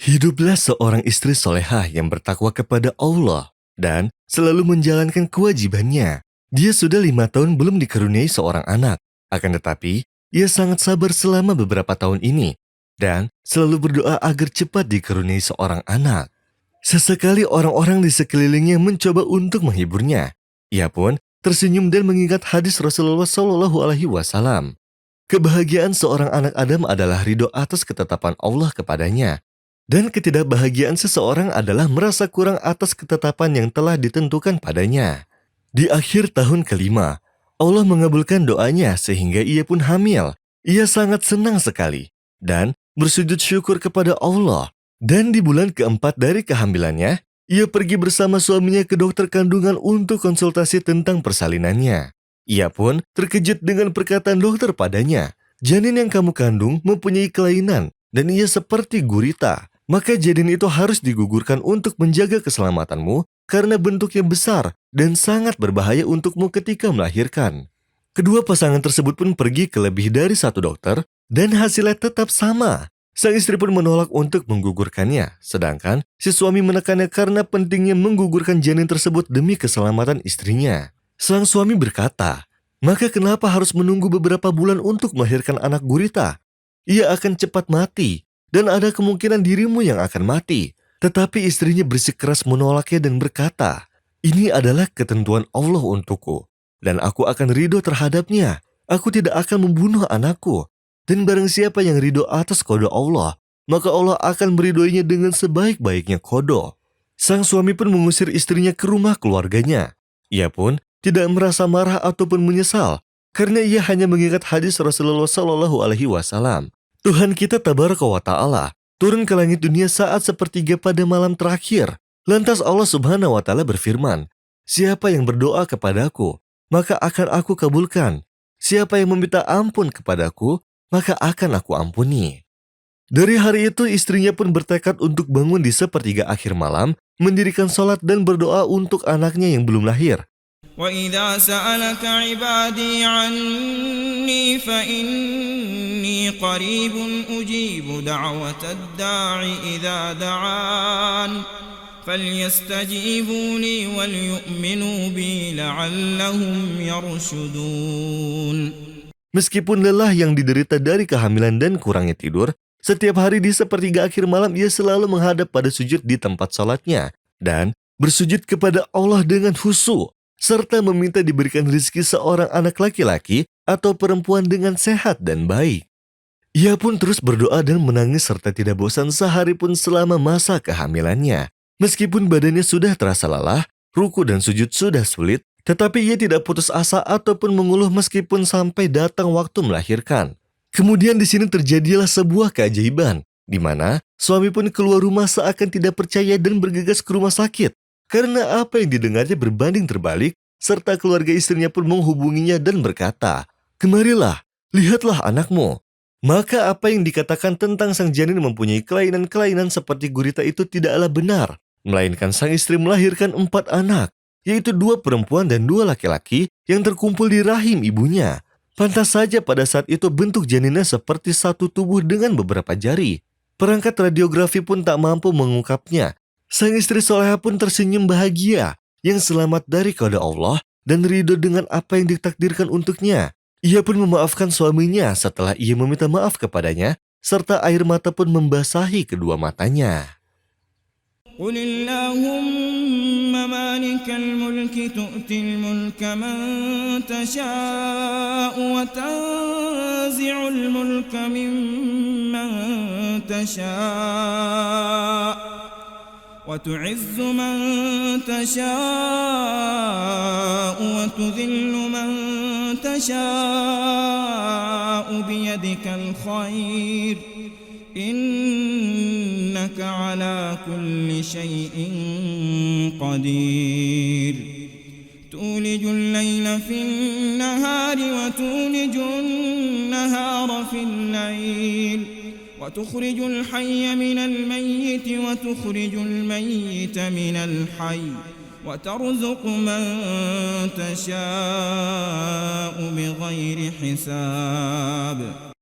Hiduplah seorang istri solehah yang bertakwa kepada Allah dan selalu menjalankan kewajibannya. Dia sudah 5 tahun belum dikaruniai seorang anak. Akan tetapi, ia sangat sabar selama beberapa tahun ini dan selalu berdoa agar cepat dikaruniai seorang anak. Sesekali orang-orang di sekelilingnya mencoba untuk menghiburnya. Ia pun tersenyum dan mengingat hadis Rasulullah Shallallahu Alaihi Wasallam. Kebahagiaan seorang anak Adam adalah ridho atas ketetapan Allah kepadanya. Dan ketidakbahagiaan seseorang adalah merasa kurang atas ketetapan yang telah ditentukan padanya. Di akhir tahun kelima, Allah mengabulkan doanya sehingga ia pun hamil. Ia sangat senang sekali dan bersujud syukur kepada Allah. Dan di bulan keempat dari kehamilannya, ia pergi bersama suaminya ke dokter kandungan untuk konsultasi tentang persalinannya. Ia pun terkejut dengan perkataan dokter padanya, janin yang kamu kandung mempunyai kelainan dan ia seperti gurita. Maka janin itu harus digugurkan untuk menjaga keselamatanmu karena bentuknya besar dan sangat berbahaya untukmu ketika melahirkan. Kedua pasangan tersebut pun pergi ke lebih dari satu dokter dan hasilnya tetap sama. Sang istri pun menolak untuk menggugurkannya, sedangkan si suami menekannya karena pentingnya menggugurkan janin tersebut demi keselamatan istrinya. Sang suami berkata, "Maka kenapa harus menunggu beberapa bulan untuk melahirkan anak gurita? Ia akan cepat mati. Dan ada kemungkinan dirimu yang akan mati." Tetapi istrinya bersikeras menolaknya dan berkata, "Ini adalah ketentuan Allah untukku, dan aku akan ridho terhadapnya. Aku tidak akan membunuh anakku. Dan barang siapa yang ridho atas qada Allah, maka Allah akan meridhoinya dengan sebaik-baiknya qada." Sang suami pun mengusir istrinya ke rumah keluarganya. Ia pun tidak merasa marah ataupun menyesal, karena ia hanya mengingat hadis Rasulullah Shallallahu Alaihi Wasallam. Tuhan kita Tabaraka wa Ta'ala turun ke langit dunia saat sepertiga pada malam terakhir. Lantas Allah Subhanahu wa Ta'ala berfirman, "Siapa yang berdoa kepadaku, maka akan aku kabulkan. Siapa yang meminta ampun kepadaku, maka akan aku ampuni." Dari hari itu istrinya pun bertekad untuk bangun di sepertiga akhir malam, mendirikan sholat dan berdoa untuk anaknya yang belum lahir. وَإِذَا سَأَلَكَ عِبَادِي عَنِّي فَإِنِّي قَرِيبٌ أُجِيبُ دَعْوَةَ الدَّاعِ إِذَا دَعَانِ فَلْيَسْتَجِيبُوا لِي وَلْيُؤْمِنُوا بِي لَعَلَّهُمْ يَرْشُدُونَ. Meskipun lelah yang diderita dari kehamilan dan kurangnya tidur, setiap hari di sepertiga akhir malam ia selalu menghadap pada sujud di tempat salatnya dan bersujud kepada Allah dengan khusyuk, serta meminta diberikan rezeki seorang anak laki-laki atau perempuan dengan sehat dan baik. Ia pun terus berdoa dan menangis serta tidak bosan sehari pun selama masa kehamilannya. Meskipun badannya sudah terasa lelah, ruku dan sujud sudah sulit, tetapi ia tidak putus asa ataupun mengeluh meskipun sampai datang waktu melahirkan. Kemudian di sini terjadilah sebuah keajaiban, di mana suami pun keluar rumah seakan tidak percaya dan bergegas ke rumah sakit. Karena apa yang didengarnya berbanding terbalik, serta keluarga istrinya pun menghubunginya dan berkata, "Kemarilah, lihatlah anakmu." Maka apa yang dikatakan tentang sang janin mempunyai kelainan-kelainan seperti gurita itu tidaklah benar, melainkan sang istri melahirkan 4 anak, yaitu 2 perempuan dan 2 laki-laki yang terkumpul di rahim ibunya. Pantas saja pada saat itu bentuk janinnya seperti satu tubuh dengan beberapa jari. Perangkat radiografi pun tak mampu mengungkapnya. Sang istri soleha pun tersenyum bahagia yang selamat dari qada Allah dan ridho dengan apa yang ditakdirkan untuknya. Ia pun memaafkan suaminya setelah ia meminta maaf kepadanya, serta air mata pun membasahi kedua matanya. قل اللهم مالك الملك تؤتي الملك من تشاء وتنزع الملك ممن تشاء وتعز من تشاء وتذل من تشاء بيدك الخير إنك على كل شيء قدير تولج الليل في النهار وتولج النهار في الليل وتخرج الحي من الميت وتخرج الميت من الحي وترزق من تشاء بغير حساب